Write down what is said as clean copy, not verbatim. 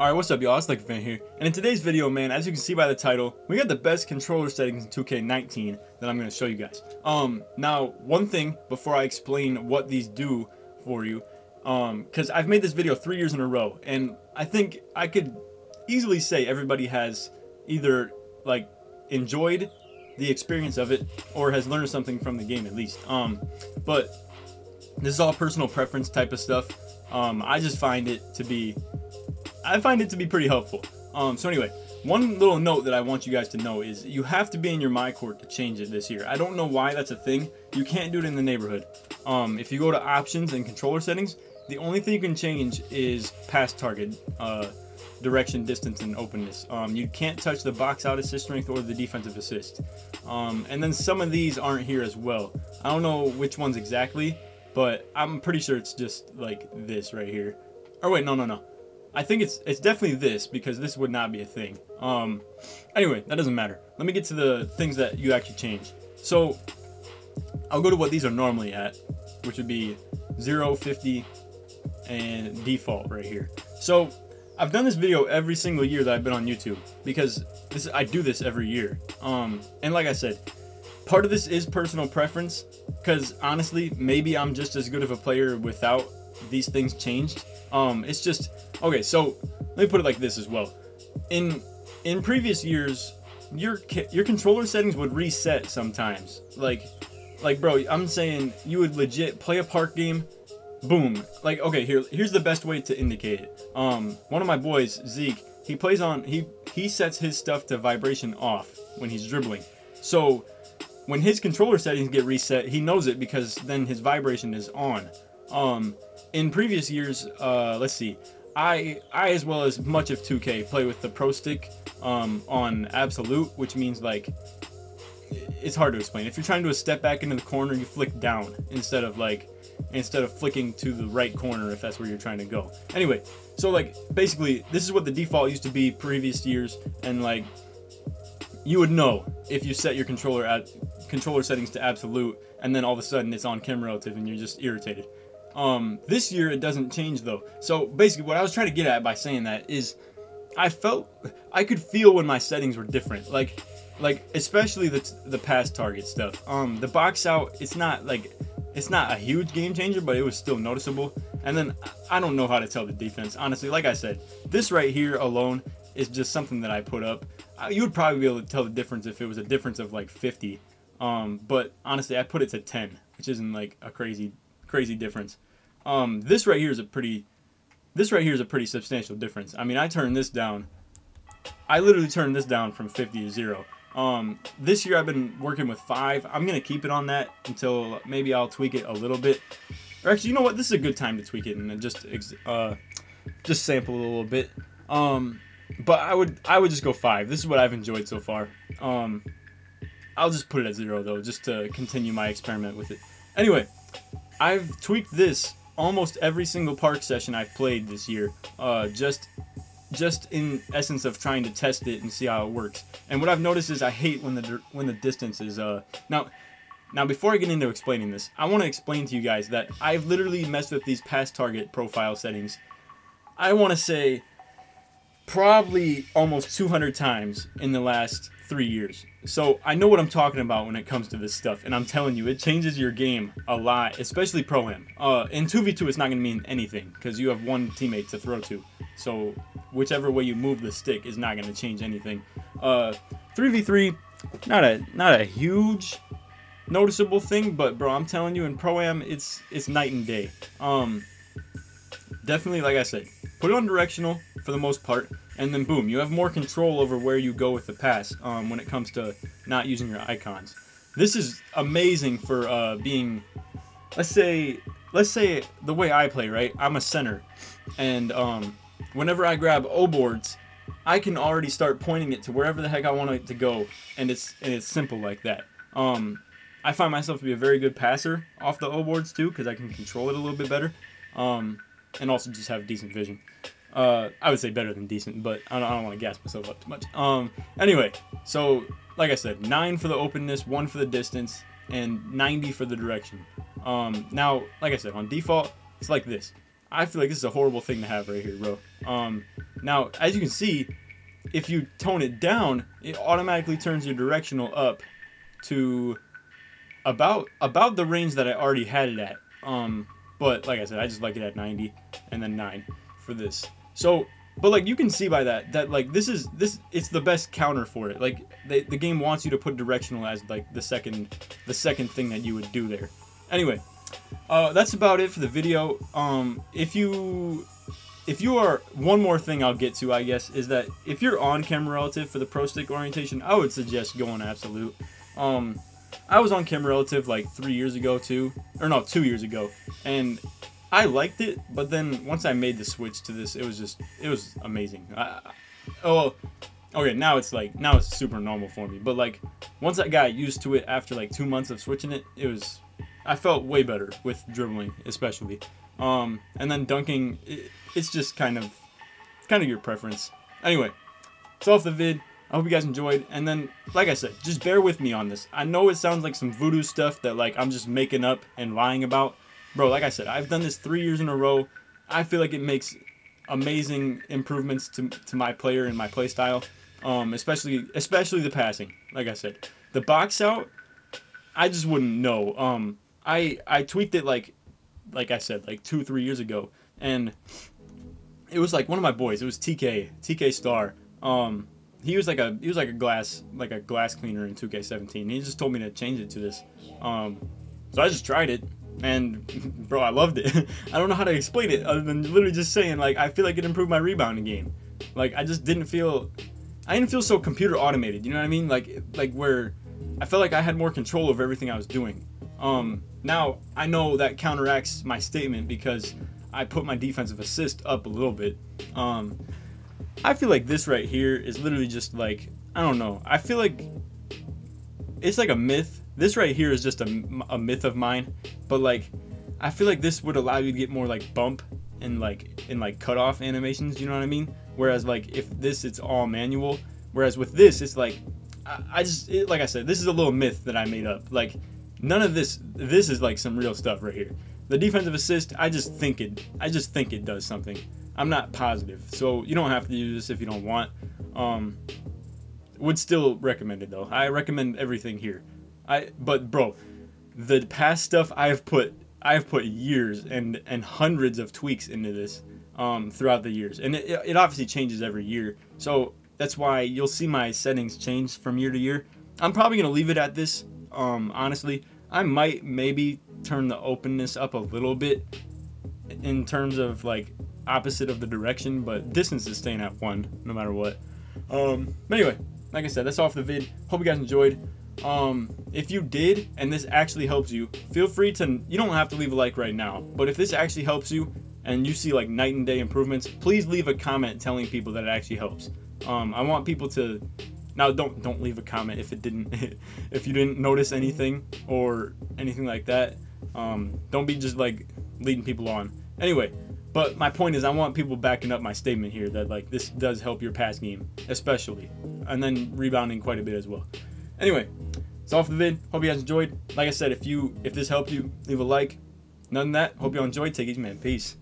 Alright, what's up y'all, it's Fan here, and in today's video, man, as you can see by the title, we got the best controller settings in 2K19 that I'm going to show you guys. Now, one thing before I explain what these do for you, because I've made this video 3 years in a row, and I think I could easily say everybody has either, like, enjoyed the experience of it, or has learned something from the game at least. But this is all personal preference type of stuff. I just find it to be pretty helpful. So anyway, one little note that I want you guys to know is you have to be in your My Court to change it this year. I don't know why that's a thing. You can't do it in the neighborhood. If you go to options and controller settings, the only thing you can change is pass target, direction, distance, and openness. You can't touch the box out assist strength or the defensive assist. And then some of these aren't here as well. I don't know which ones exactly, but I'm pretty sure it's just like this right here. Or wait, no. I think it's definitely this, because this would not be a thing. Anyway, that doesn't matter. Let me get to the things that you actually change. So I'll go to what these are normally at, which would be 0, 50, and default right here. So I've done this video every single year that I've been on YouTube, because I do this every year. And like I said, part of this is personal preference, because honestly, maybe I'm just as good of a player without these things changed. It's just okay. So let me put it like this as well. In previous years, your controller settings would reset sometimes. Like bro, I'm saying you would legit play a park game, boom. Like, okay, here's the best way to indicate it. One of my boys, Zeke, he plays on he sets his stuff to vibration off when he's dribbling. So when his controller settings get reset, he knows it because then his vibration is on. In previous years, let's see, I as well as much of 2K play with the Pro Stick on absolute, which means, like, it's hard to explain. If you're trying to do a step back into the corner, you flick down instead of flicking to the right corner if that's where you're trying to go. Anyway, so like basically this is what the default used to be previous years, and like you would know if you set your controller settings to absolute and then all of a sudden it's on cam relative and you're just irritated. This year it doesn't change though. So basically what I was trying to get at by saying that is I could feel when my settings were different, like especially the pass target stuff. The box out, it's not a huge game changer, but it was still noticeable. And then I don't know how to tell the defense, honestly. Like I said, this right here alone is just something that I put up. You would probably be able to tell the difference if it was a difference of like 50. But honestly, I put it to 10, which isn't like a crazy difference. This right here is a pretty substantial difference. I mean, I literally turned this down from 50 to 0. This year I've been working with 5. I'm gonna keep it on that until maybe I'll tweak it a little bit. Or actually, you know what? This is a good time to tweak it and just sample a little bit. But I would just go 5. This is what I've enjoyed so far. I'll just put it at 0 though, just to continue my experiment with it. Anyway, I've tweaked this almost every single park session I've played this year, just in essence of trying to test it and see how it works. And what I've noticed is I hate when the distance is now before I get into explaining this, I want to explain to you guys that I've literally messed with these pass target profile settings, I want to say probably almost 200 times in the last 3 years. So I know what I'm talking about when it comes to this stuff, and I'm telling you, it changes your game a lot, especially Pro-Am. In 2v2 it's not going to mean anything because you have one teammate to throw to, so whichever way you move the stick is not going to change anything. 3v3, not a huge noticeable thing, but bro, I'm telling you, in Pro-Am it's night and day. Definitely, like I said, put it on directional for the most part, and then boom, you have more control over where you go with the pass when it comes to not using your icons. This is amazing for being, let's say the way I play, right? I'm a center, and whenever I grab O boards, I can already start pointing it to wherever the heck I want it to go, and it's simple like that. I find myself to be a very good passer off the O boards too, because I can control it a little bit better. And also just have decent vision. I would say better than decent, but I don't want to gas myself up too much. Anyway, so like I said, 9 for the openness, 1 for the distance, and 90 for the direction. Now, like I said, on default, it's like this. I feel like this is a horrible thing to have right here, bro. Now, as you can see, if you tone it down, it automatically turns your directional up to about the range that I already had it at. But like I said, I just like it at 90 and then 9 for this. So, but like you can see by that like this it's the best counter for it. Like the game wants you to put directional as like the second thing that you would do there. Anyway, that's about it for the video. If you are, one more thing I'll get to, I guess, is that if you're on camera relative for the pro stick orientation, I would suggest going absolute. I was on camera relative like 3 years ago too, or no, 2 years ago, and I liked it, but then once I made the switch to this, it was amazing. Okay, now it's super normal for me, but like once I got used to it after like 2 months of switching it, I felt way better with dribbling, especially. And then dunking, it's just kind of your preference. Anyway, it's off the vid. I hope you guys enjoyed, and then, like I said, just bear with me on this. I know it sounds like some voodoo stuff that like I'm just making up and lying about. Bro, like I said, I've done this 3 years in a row. I feel like it makes amazing improvements to my player and my play style, especially the passing. Like I said, the box out, I just wouldn't know. I tweaked it like I said, like 2-3 years ago, and it was like one of my boys. It was TK Star. He was like a glass cleaner in 2K17. He just told me to change it to this. So I just tried it, and bro, I loved it. I don't know how to explain it other than literally just saying like I feel like it improved my rebounding game. Like I didn't feel so computer automated. You know what I mean? Like where I felt like I had more control over everything I was doing. Now I know that counteracts my statement because I put my defensive assist up a little bit. I feel like this right here is literally just like, I don't know. I feel like it's like a myth. This right here is just a myth of mine, but like I feel like this would allow you to get more like bump and like cutoff animations. You know what I mean? Whereas like if this, it's all manual. Whereas with this, it's like like I said, this is a little myth that I made up. Like none of this is like some real stuff right here. The defensive assist, I just think it does something. I'm not positive, so you don't have to use this if you don't want. Would still recommend it though. I recommend everything here. But bro, the past stuff I have put years and hundreds of tweaks into this throughout the years, and it obviously changes every year. So that's why you'll see my settings change from year to year. I'm probably gonna leave it at this. Honestly, I might maybe turn the openness up a little bit in terms of like opposite of the direction, but distance is staying at 1 no matter what. But anyway, like I said, that's all for the vid. Hope you guys enjoyed. If you did and this actually helps you, feel free to, you don't have to leave a like right now, but if this actually helps you and you see like night and day improvements, please leave a comment telling people that it actually helps. I want people to, now don't leave a comment if it didn't if you didn't notice anything or anything like that. Don't be just like leading people on. Anyway, but my point is I want people backing up my statement here that like this does help your pass game, especially, and then rebounding quite a bit as well. Anyway, it's all for the vid. Hope you guys enjoyed. Like I said, if this helped you, leave a like. None of that. Hope you all enjoyed. Take it easy, man. Peace.